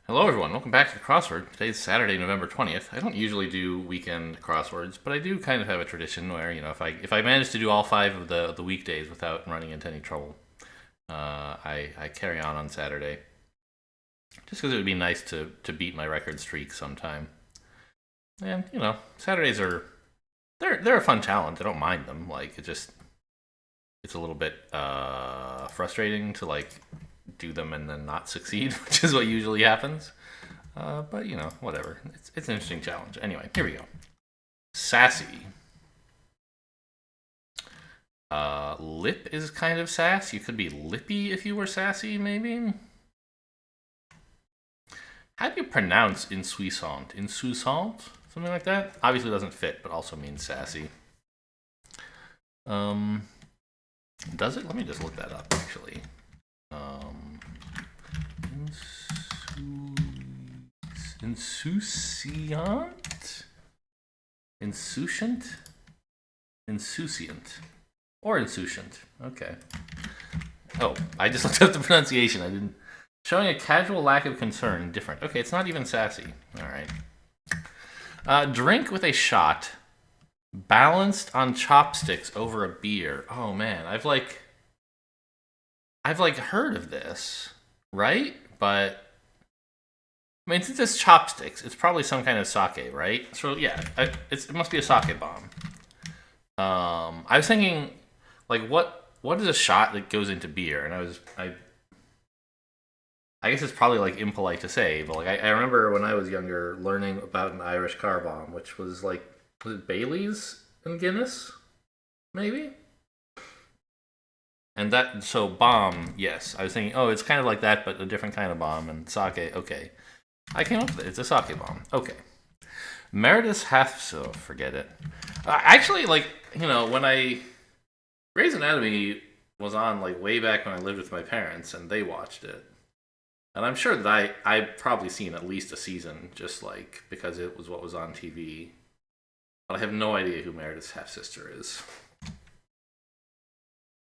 Hello, everyone. Welcome back to the crossword. Today's Saturday, November 20th. I don't usually do weekend crosswords, but I do kind of have a tradition where, if I manage to do all five of the weekdays without running into any trouble, I carry on Saturday. Just because it would be nice to beat my record streak sometime. And Saturdays are they're a fun challenge. I don't mind them. Like it's a little bit frustrating to do them and then not succeed, which is what usually happens. But whatever. It's an interesting challenge. Anyway, here we go. Sassy. Lip is kind of sass. You could be lippy if you were sassy, maybe. How do you pronounce insouciant? Insouciant? Something like that? Obviously doesn't fit, but also means sassy. Does it? Let me just look that up, actually. Insouciant? Insouciant? Insouciant. Or insouciant. Okay. Oh, I just looked up the pronunciation. I didn't. Showing a casual lack of concern. Different. Okay, it's not even sassy. Alright. Drink with a shot. Balanced on chopsticks over a beer. Oh man, I've heard of this, right? But I mean, since it's chopsticks, it's probably some kind of sake, right? So yeah, it must be a sake bomb. I was thinking, what is a shot that goes into beer? And I guess it's probably impolite to say, but I remember when I was younger learning about an Irish car bomb, which was was it Bailey's and Guinness, maybe? And so bomb, yes. I was thinking, oh, it's kind of like that, but a different kind of bomb. And sake, okay. I came up with it. It's a sake bomb. Okay. Meredith's half, so forget it. Actually, when Grey's Anatomy was on, way back when I lived with my parents, and they watched it. And I'm sure that I've probably seen at least a season, just because it was what was on TV. But I have no idea who Meredith's half sister is.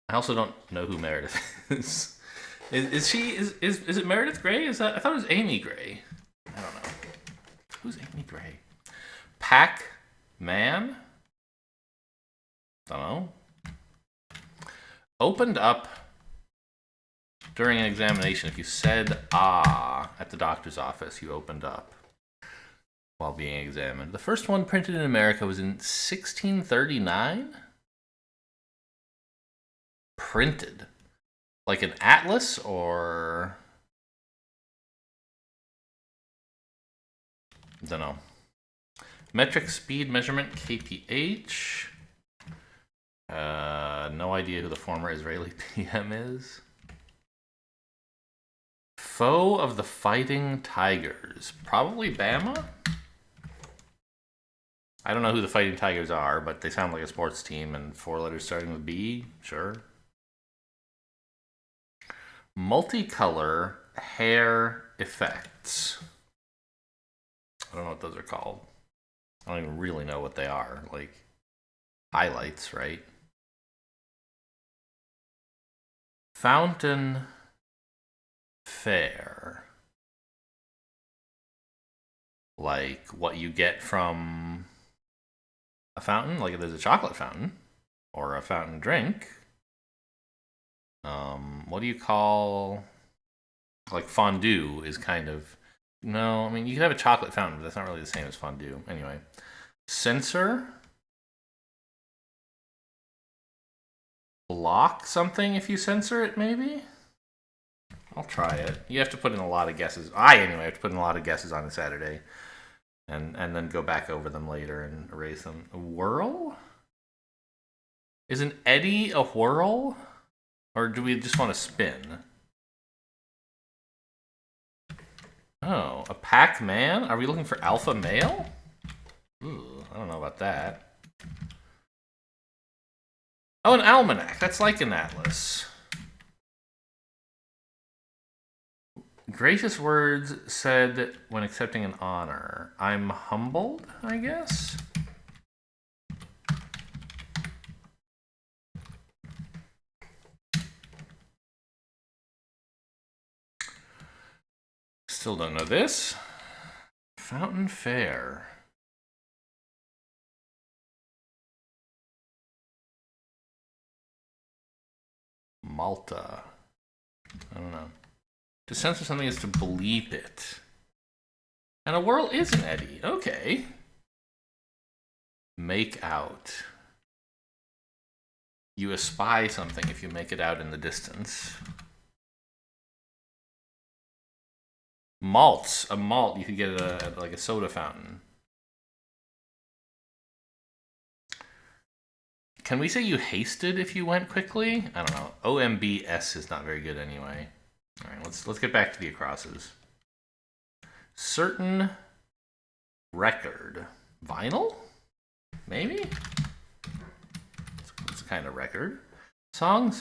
I also don't know who Meredith is. Is it Meredith Grey? I thought it was Amy Grey. I don't know. Who's Amy Grey? Pac Man? Don't know. Opened up during an examination. If you said ah at the doctor's office, you opened up while being examined. The first one printed in America was in 1639. Printed. Like an atlas or... Don't know. Metric speed measurement, kph. No idea who the former Israeli PM is. Foe of the Fighting Tigers. Probably Bama? I don't know who the Fighting Tigers are, but they sound like a sports team and 4 letters starting with B. Sure. Multicolor hair effects. I don't know what those are called. I don't even really know what they are. Highlights, right? Fountain fair. Like what you get from a fountain, like if there's a chocolate fountain or a fountain drink. What do you call fondue is kind of no, I mean you could have a chocolate fountain, but that's not really the same as fondue. Anyway. Censor. Block something if you censor it, maybe? I'll try it. You have to put in a lot of guesses. I have to put in a lot of guesses on a Saturday. And then go back over them later and erase them. A whirl? Is an eddy a whirl? Or do we just want to spin? Oh, a Pac-Man? Are we looking for alpha male? Ooh, I don't know about that. Oh, an almanac. That's like an atlas. Gracious words said when accepting an honor. I'm humbled, I guess? Still don't know this. Fountain Fair. Malta. I don't know. To censor something is to bleep it. And a whirl is an eddy. Okay. Make out. You espy something if you make it out in the distance. Malts. A malt, you could get it like a soda fountain. Can we say you hasted if you went quickly? I don't know. OMBS is not very good anyway. All right, let's get back to the acrosses. Certain record. Vinyl? Maybe? It's a kind of record. Song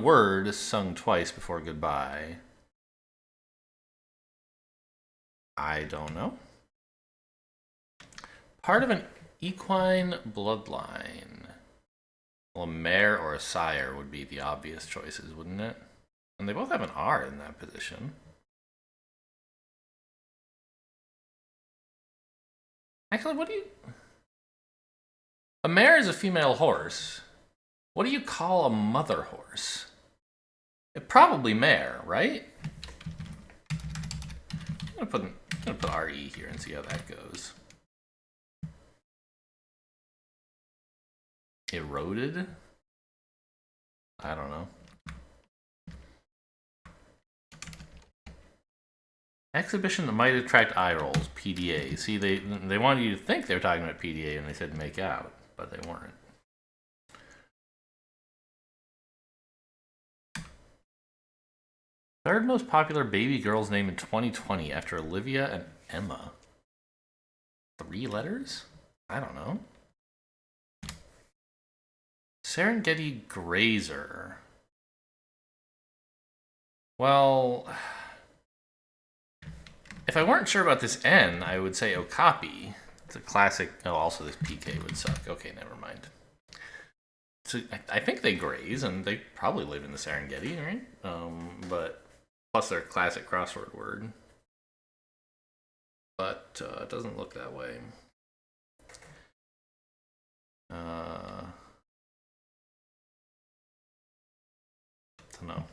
word is sung twice before goodbye. I don't know. Part of an equine bloodline. Well, a mare or a sire would be the obvious choices, wouldn't it? And they both have an R in that position. Actually, what do you... A mare is a female horse. What do you call a mother horse? Probably mare, right? I'm gonna put RE here and see how that goes. Eroded? I don't know. Exhibition that might attract eye rolls, PDA. See, they wanted you to think they were talking about PDA when they said make out, but they weren't. Third most popular baby girl's name in 2020 after Olivia and Emma. 3 letters? I don't know. Serengeti Grazer. Well, if I weren't sure about this N, I would say Okapi. It's a classic. Oh, also this PK would suck. Okay, never mind. So I think they graze, and they probably live in the Serengeti, right? But plus they're a classic crossword word. But it doesn't look that way. I don't know.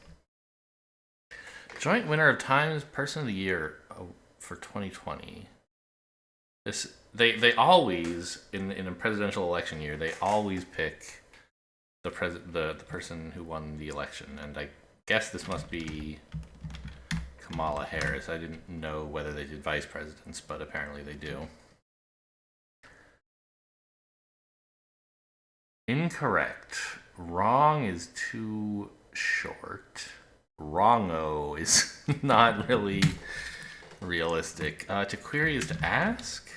Joint winner of Times Person of the Year for 2020. They always in a presidential election year they always pick the person who won the election, and I guess this must be Kamala Harris. I didn't know whether they did vice presidents, but apparently they do. Incorrect. Wrong is too short. Wrongo is not really realistic. To query is to ask.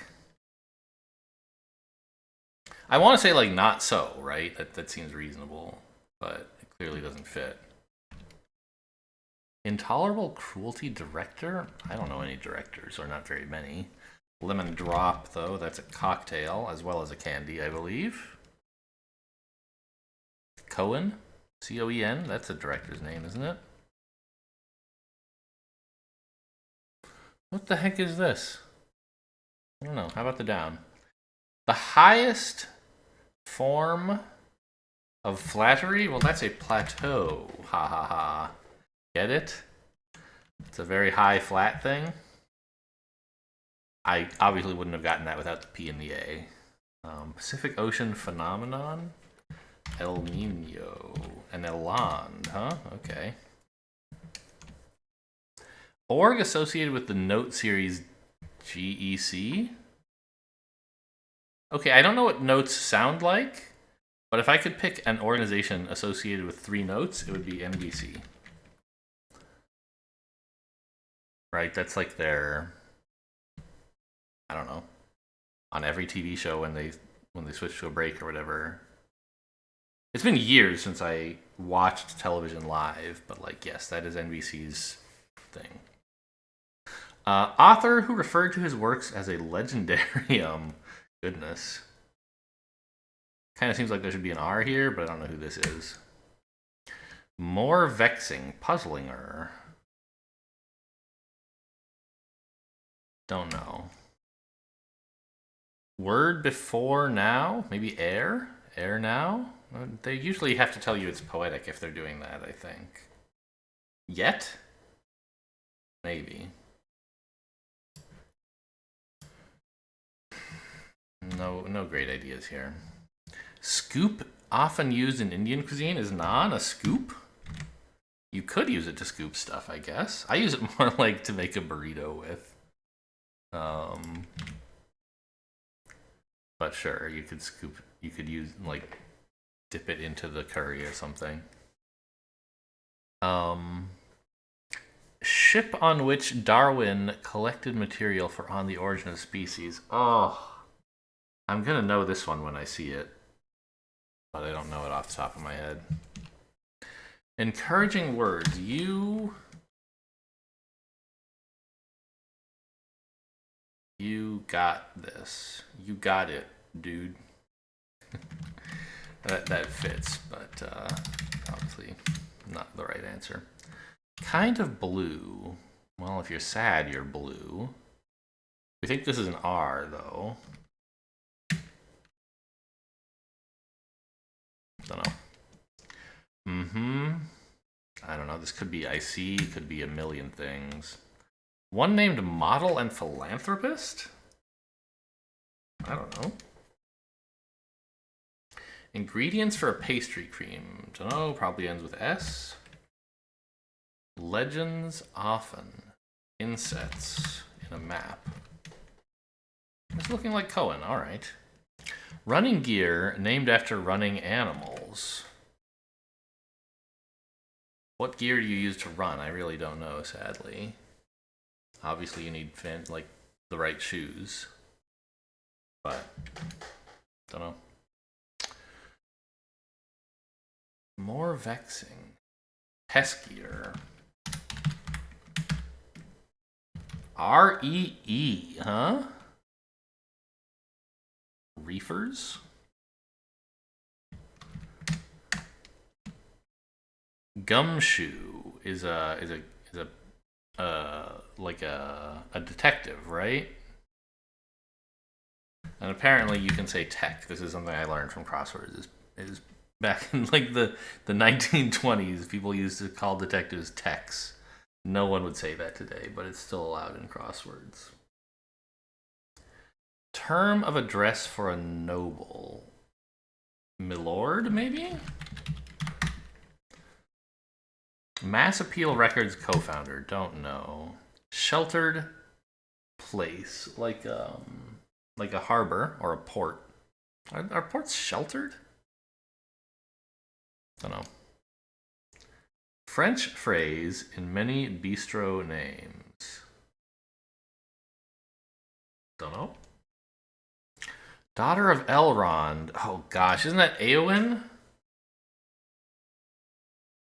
I want to say like not so, right? That seems reasonable, but it clearly doesn't fit. Intolerable cruelty director? I don't know any directors, or not very many. Lemon drop, though, that's a cocktail as well as a candy, I believe. Cohen? C-O-E-N? That's a director's name, isn't it? What the heck is this? I don't know. How about the down? The highest form of flattery? Well, that's a plateau. Ha ha ha. Get it? It's a very high flat thing. I obviously wouldn't have gotten that without the P and the A. Pacific Ocean phenomenon? El Nino. An eland, huh? Okay. Org associated with the note series GEC? Okay, I don't know what notes sound like, but if I could pick an organization associated with 3 notes, it would be NBC. Right, that's like their, I don't know, on every TV show when they switch to a break or whatever. It's been years since I watched television live, but like, yes, that is NBC's thing. Author who referred to his works as a legendarium. Goodness. Kind of seems like there should be an R here, but I don't know who this is. More vexing, puzzling her. Don't know. Word before now? Maybe air? Air now? They usually have to tell you it's poetic if they're doing that, I think. Yet? Maybe. No great ideas here. Scoop, often used in Indian cuisine, is naan a scoop? You could use it to scoop stuff, I guess. I use it more like to make a burrito with. But sure, you could scoop. You could use like dip it into the curry or something. Ship on which Darwin collected material for On the Origin of Species. Oh, I'm gonna know this one when I see it, but I don't know it off the top of my head. Encouraging words. You got this. You got it, dude. that fits, but obviously not the right answer. Kind of blue. Well, if you're sad, you're blue. We think this is an R, though. Don't know. I don't know. This could be IC, could be a million things. One named model and philanthropist? I don't know. Ingredients for a pastry cream. Don't know. Probably ends with S. Legends often. Insets in a map. It's looking like Cohen. All right. Running gear named after running animals. What gear do you use to run? I really don't know, sadly. Obviously, you need like the right shoes, but don't know. More vexing. Peskier. REE, huh? Reefers? Gumshoe is like a detective, right? And apparently you can say tech. This is something I learned from crosswords. Is back in like the 1920s, people used to call detectives techs. No one would say that today, but it's still allowed in crosswords. Term of address for a noble. Milord, maybe? Mass Appeal Records co-founder. Don't know. Sheltered place, like a harbor or a port. Are ports sheltered? Don't know. French phrase in many bistro names. Don't know. Daughter of Elrond. Oh gosh, isn't that Eowyn?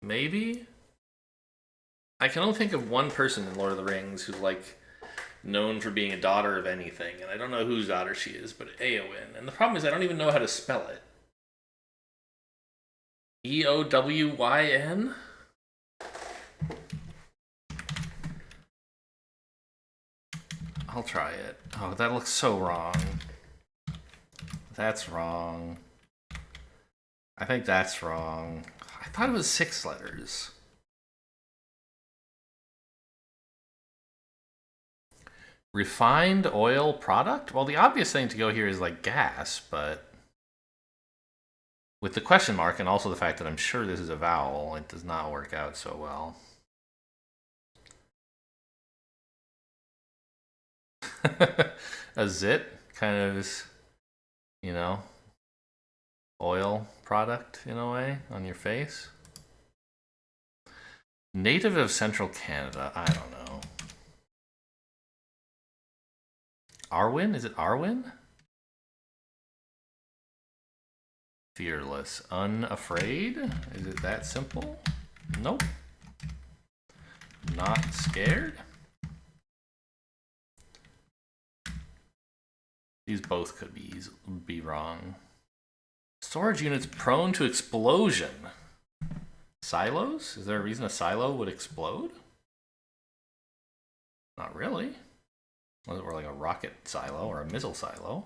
Maybe? I can only think of one person in Lord of the Rings who's like known for being a daughter of anything, and I don't know whose daughter she is, but Eowyn. And the problem is I don't even know how to spell it. Eowyn? I'll try it. Oh, that looks so wrong. That's wrong. I think that's wrong. I thought it was 6 letters. Refined oil product? Well, the obvious thing to go here is like gas, but with the question mark and also the fact that I'm sure this is a vowel, it does not work out so well. A zit kind of is, you know, oil product in a way on your face. Native of central Canada. I don't know. Arwen? Is it Arwen? Fearless. Unafraid? Is it that simple? Nope. Not scared? These both could be wrong. Storage units prone to explosion. Silos? Is there a reason a silo would explode? Not really. Or like a rocket silo or a missile silo.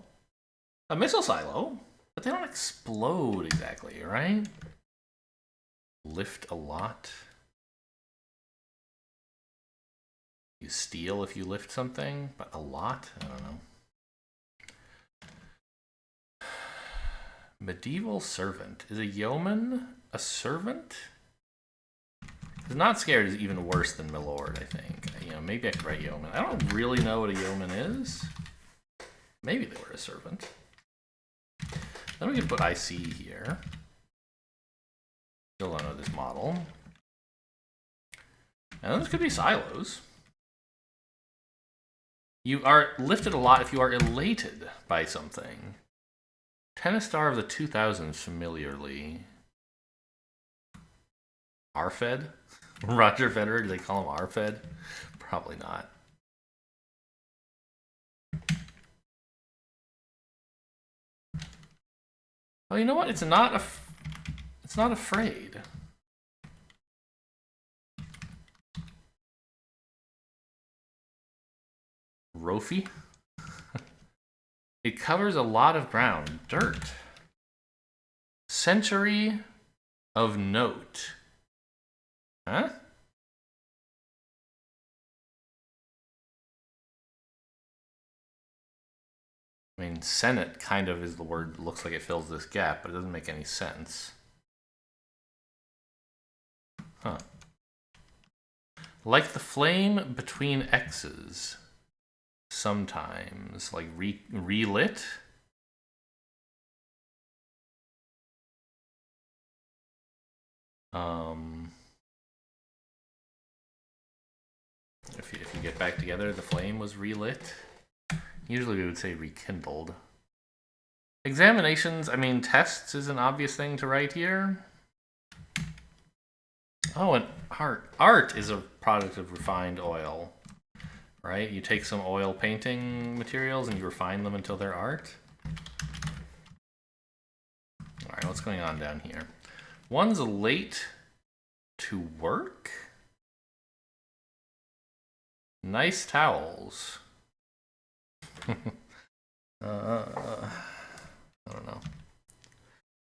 A missile silo? But they don't explode exactly, right? Lift a lot. You steal if you lift something, but a lot? I don't know. Medieval servant. Is a yeoman a servant? Because not scared is even worse than milord, I think. You know, maybe I could write yeoman. I don't really know what a yeoman is. Maybe they were a servant. Then we can put IC here. Still don't know this model. And this could be silos. You are lifted a lot if you are elated by something. Tennis star of the 2000s familiarly. Arfed? Roger Federer, do they call him Arfed? Probably not. Oh, you know what? It's not afraid. Rofi? It covers a lot of ground. Dirt. Century of note. Huh? I mean, Senate kind of is the word, looks like it fills this gap, but it doesn't make any sense. Huh. Like the flame between X's. Sometimes. Like relit? If you get back together, the flame was relit. Usually we would say rekindled. Examinations, I mean, tests is an obvious thing to write here. Oh, and art. Art is a product of refined oil, right? You take some oil painting materials and you refine them until they're art. All right, what's going on down here? One's late to work. Nice towels. I don't know.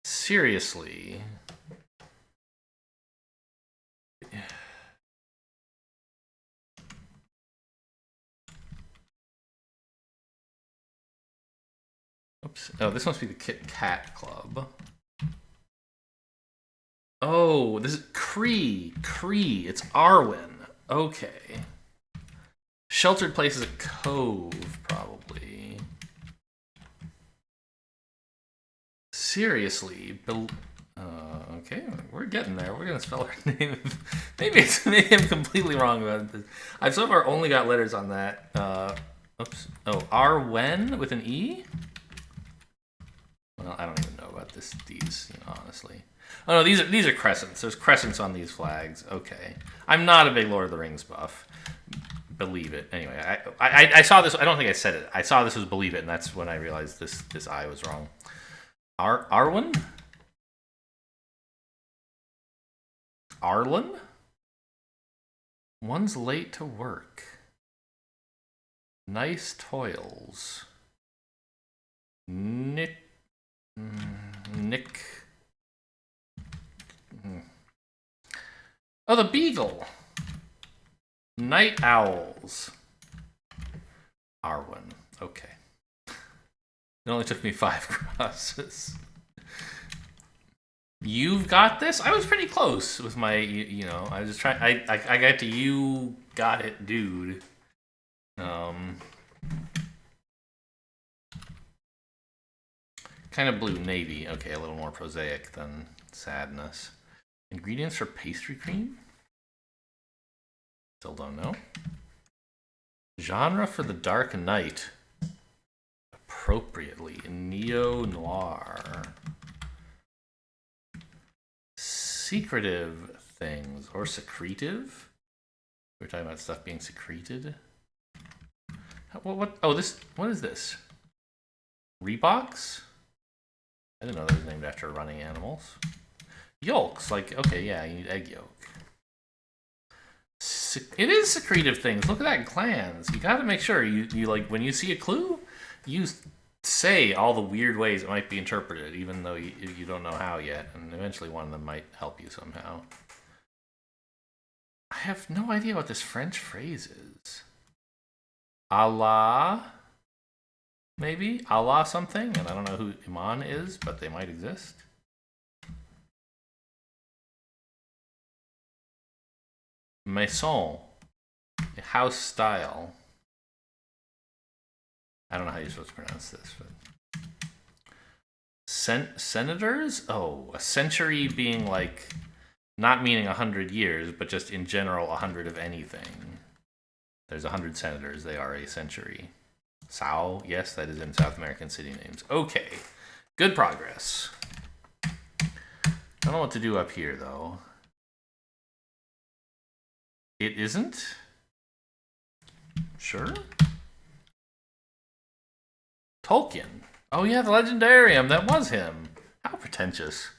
Seriously. Oops. Oh, this must be the Kit Kat Club. Oh, this is Cree. It's Arwen. Okay. Sheltered place is a cove, probably. Seriously. Okay, we're getting there. We're gonna spell our name. Maybe I'm completely wrong about this. I've so far only got letters on that. Oops. Oh, Arwen with an E? Well, I don't even know about these, honestly. Oh no, these are crescents. There's crescents on these flags. Okay. I'm not a big Lord of the Rings buff. Believe it. Anyway, I saw this. I don't think I said it. I saw this was believe it, and that's when I realized this I was wrong. Arwen? Arlen? One's late to work. Nice toils. Nick. Oh, the beagle. Night owls. Arwen. Okay. It only took me 5 crosses. You've got this? I was pretty close with my, I was just trying. I got to you got it, dude. Kind of blue navy. Okay, a little more prosaic than sadness. Ingredients for pastry cream? Still don't know. Genre for the Dark Knight. Appropriately. Neo-noir. Secretive things. Or secretive? We're talking about stuff being secreted. What? Oh, what is this? Reeboks? I didn't know that was named after running animals. Yolks, like, okay, yeah, you need egg yolk. It is secretive things. Look at that, glands. You got to make sure you like when you see a clue, you say all the weird ways it might be interpreted, even though you don't know how yet, and eventually one of them might help you somehow. I have no idea what this French phrase is. Allah, maybe? Allah something? And I don't know who Iman is, but they might exist. Maison, house style. I don't know how you're supposed to pronounce this, but senators? Oh, a century being like not meaning 100 years, but just in general 100 of anything. There's 100 senators. They are a century. Sao, yes, that is in South American city names. Okay, good progress. I don't know what to do up here though. It isn't? Sure. Tolkien. Oh yeah, the Legendarium. That was him. How pretentious.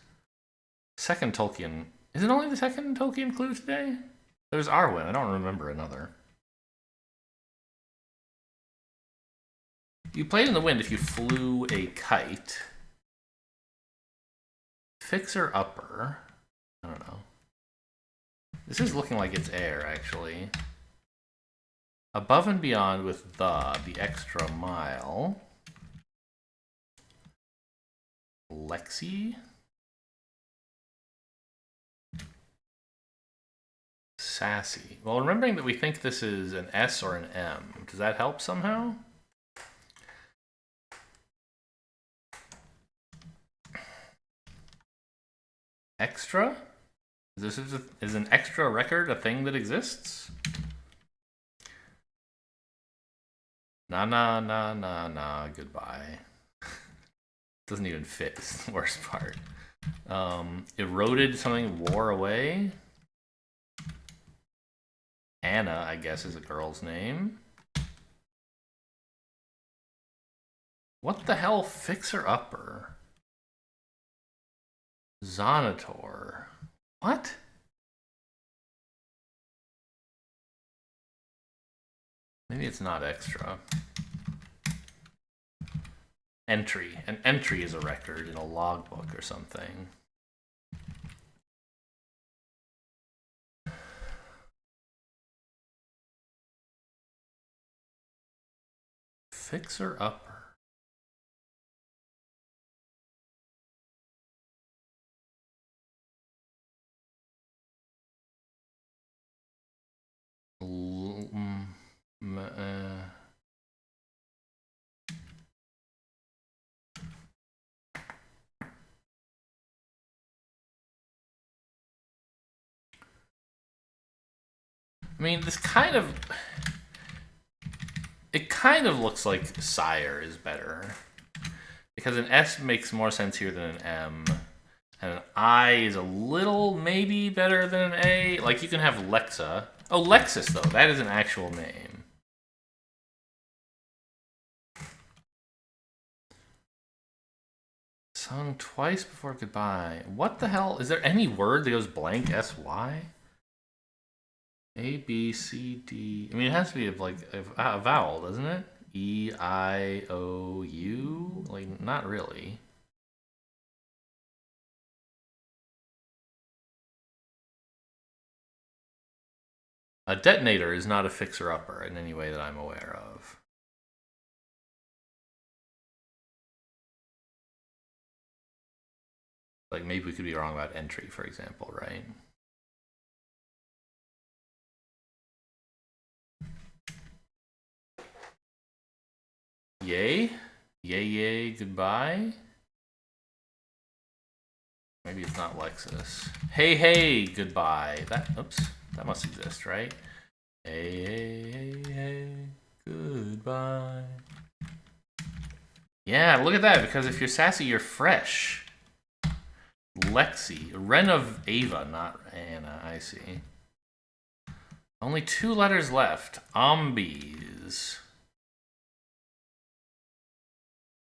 Second Tolkien. Is it only the second Tolkien clue today? There's Arwen. I don't remember another. You played in the wind if you flew a kite. Fixer upper. I don't know. This is looking like it's air, actually. Above and beyond with the extra mile. Lexi. Sassy. Well, remembering that we think this is an S or an M, does that help somehow? Extra? Is an extra record a thing that exists? Nah, goodbye. Doesn't even fit, is the worst part. Eroded something, wore away. Anna, I guess, is a girl's name. What the hell? Fixer upper. Zonator. What? Maybe it's not extra. Entry. An entry is a record in a logbook or something. Fixer upper. I mean, this kind of... It kind of looks like sire is better. Because an S makes more sense here than an M. And an I is a little maybe better than an A. Like, you can have Lexa. Oh, Lexus, though. That is an actual name. Sung twice before goodbye. What the hell? Is there any word that goes blank S-Y? A, B, C, D. I mean, it has to be like a vowel, doesn't it? E, I, O, U? Like, not really. A detonator is not a fixer-upper in any way that I'm aware of. Like, maybe we could be wrong about entry, for example, right? Yay? Yay, goodbye? Maybe it's not Lexus. Hey, goodbye. Oops, that must exist, right? Hey, goodbye. Yeah, look at that, because if you're sassy, you're fresh. Lexi. Ren of Ava, not Anna, I see. Only 2 letters left. Ombies.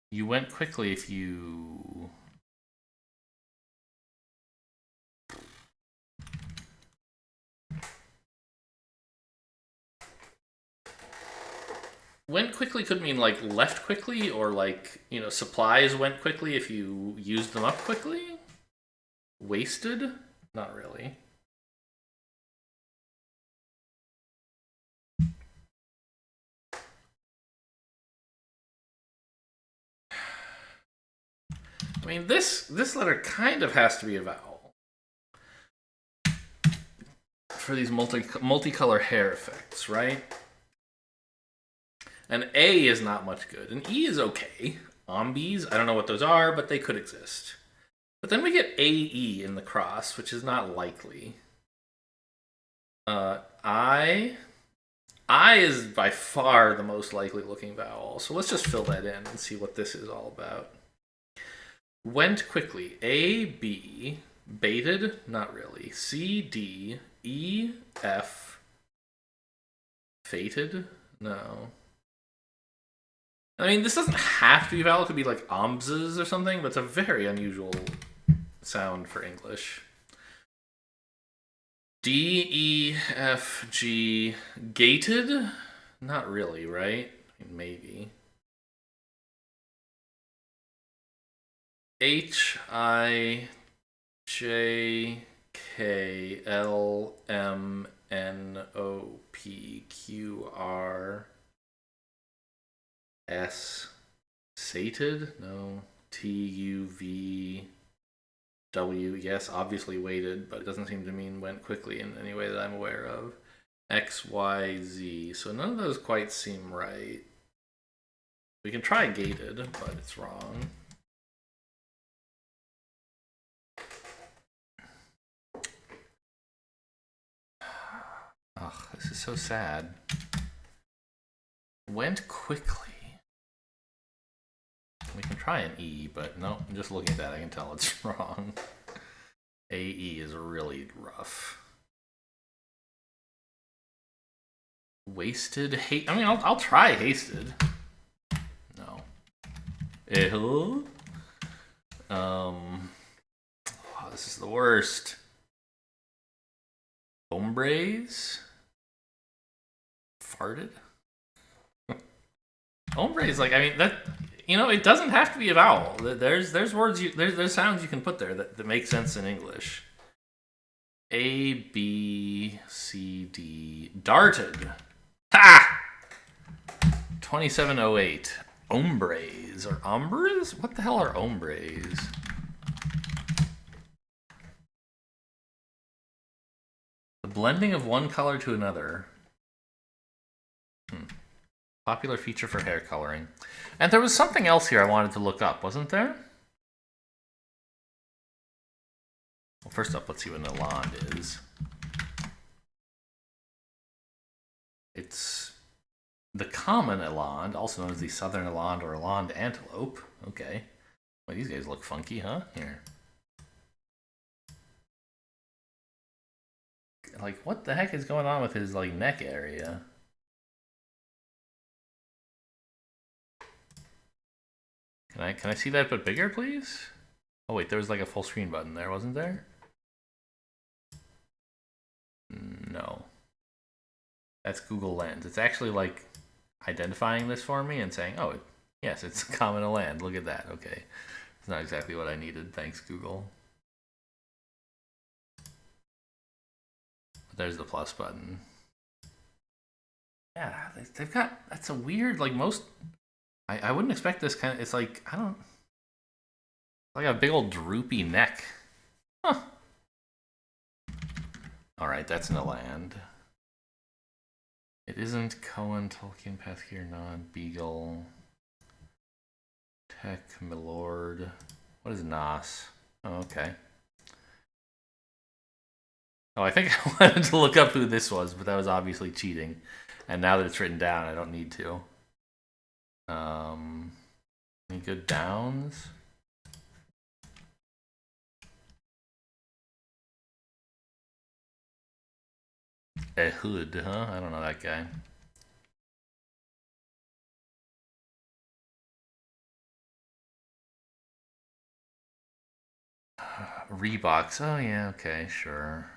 You went quickly if you... Went quickly could mean like left quickly, or like, you know, supplies went quickly if you used them up quickly. Wasted? Not really. I mean, this letter kind of has to be a vowel for these multicolor hair effects, right? And A is not much good, and E is okay. Ombies, I don't know what those are, but they could exist. But then we get AE in the cross, which is not likely. I is by far the most likely looking vowel, so let's just fill that in and see what this is all about. Went quickly. A, B, baited, not really. C, D, E, F, fated, no. I mean, this doesn't have to be vowel. It could be like omzes or something, but it's a very unusual sound for English. D, E, F, G, gated? Not really, right? Maybe. H, I, J, K, L, M, N, O, P, Q, R, S, sated? No. T, U, V, W, yes, obviously waited, but it doesn't seem to mean went quickly in any way that I'm aware of. X, Y, Z. So none of those quite seem right. We can try gated, but it's wrong. Ugh, this is so sad. Went quickly. We can try an E, but no, just looking at that, I can tell it's wrong. AE is really rough. Wasted, I mean, I'll try hasted. No. Ew. Oh, this is the worst. Hombres? Farted? Hombres, like, I mean, that, you know, it doesn't have to be a vowel. There's words, there's sounds you can put there that make sense in English. A, B, C, D. Darted. Ha! 2708. Hombres or ombres? What the hell are hombres? The blending of one color to another. Popular feature for hair coloring. And there was something else here I wanted to look up, wasn't there? Well, first up, let's see what an eland is. It's the common eland, also known as the southern eland or eland antelope. Okay. Well, these guys look funky, huh? Here. Like, what the heck is going on with his, like, neck area? Can I see that but bigger, please? Oh wait, there was like a full screen button there, wasn't there? No. That's Google Lens. It's actually like identifying this for me and saying, oh, yes, it's common eland. Look at that. Okay. It's not exactly what I needed. Thanks, Google. But there's the plus button. Yeah, they've got, that's a weird, like most, I wouldn't expect this kind of, it's like, I don't, like a big old droopy neck. Huh. Alright, that's an eland. It isn't Cohen, Tolkien, Pathgear, Non, Beagle, Tech, Milord. What is Nos? Oh, okay. Oh, I think I wanted to look up who this was, but that was obviously cheating. And now that it's written down, I don't need to. Any good downs? Ehud, huh? I don't know that guy. Reeboks. Oh, yeah, okay, sure.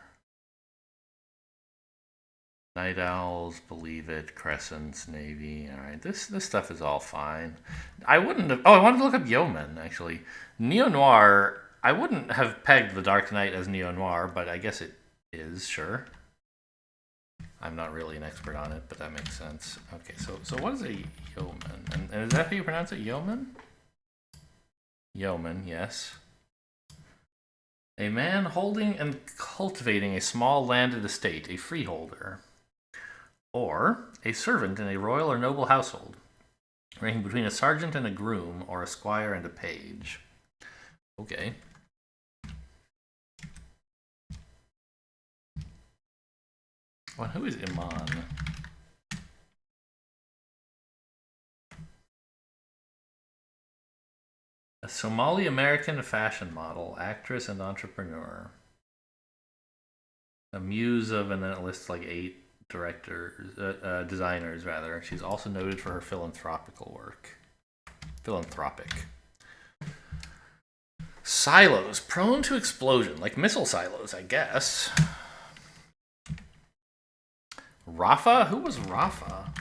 Night owls, believe it, crescents, navy. All right, this stuff is all fine. I wouldn't have. Oh, I wanted to look up yeoman actually. Neo noir. I wouldn't have pegged the Dark Knight as neo noir, but I guess it is. Sure. I'm not really an expert on it, but that makes sense. Okay, so what is a yeoman? And is that how you pronounce it? Yeoman? Yeoman, yes. A man holding and cultivating a small landed estate, a freeholder. Or a servant in a royal or noble household, ranking between a sergeant and a groom, or a squire and a page. Okay. Well, who is Iman? A Somali American fashion model, actress, and entrepreneur. A muse of, and then it lists like 8 designers rather. She's also noted for her philanthropical work. Philanthropic. Silos, prone to explosion, like missile silos, I guess. Rafa? Who was Rafa?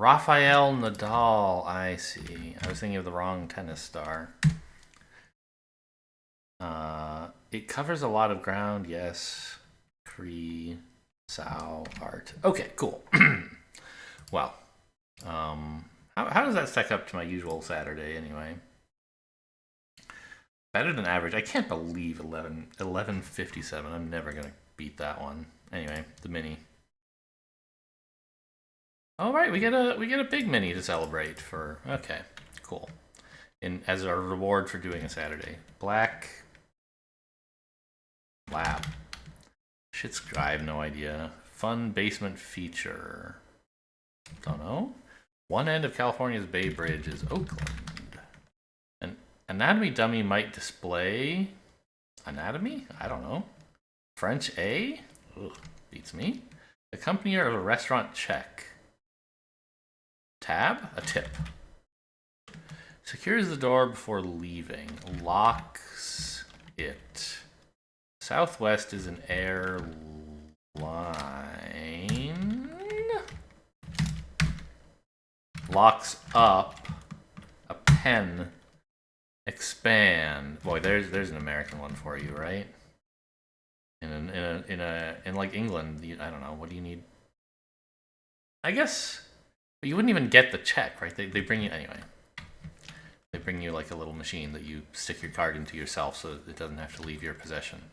Rafael Nadal, I see. I was thinking of the wrong tennis star. It covers a lot of ground, yes. Cree, Sao, art. Okay, cool. Well, how does that stack up to my usual Saturday anyway? Better than average. I can't believe 1157. I'm never gonna beat that one. Anyway, the mini. All right, we get a big mini to celebrate for. Okay, cool. As our reward for doing a Saturday. Black lab. Shit's, I have no idea. Fun basement feature. Don't know. One end of California's Bay Bridge is Oakland. An anatomy dummy might display anatomy? I don't know. French A? Ugh, beats me. Accompanier of a restaurant check. Tab? A tip. Secures the door before leaving. Locks it. Southwest is an airline. Locks up. A pen. Expand. Boy, there's an American one for you, right? In like England, I don't know. What do you need? I guess you wouldn't even get the check, right? They bring you anyway. They bring you like a little machine that you stick your card into yourself, so it doesn't have to leave your possession.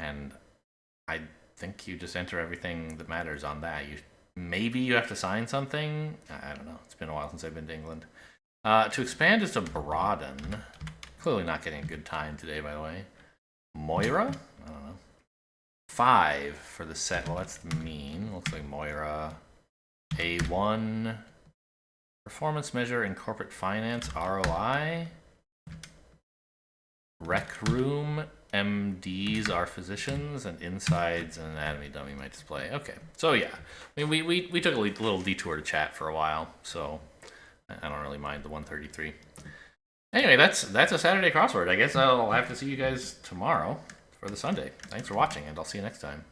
And I think you just enter everything that matters on that. Maybe you have to sign something. I don't know. It's been a while since I've been to England. To expand is to broaden. Clearly not getting a good time today, by the way. Moira? I don't know. 5 for the set. Well, that's mean. Looks like Moira. A1. Performance measure in corporate finance. ROI. Rec room. MDs are physicians, and insides an anatomy dummy might display. Okay, so yeah, I mean we took a little detour to chat for a while, so I don't really mind the 133. Anyway, that's a Saturday crossword. I guess I'll have to see you guys tomorrow for the Sunday. Thanks for watching, and I'll see you next time.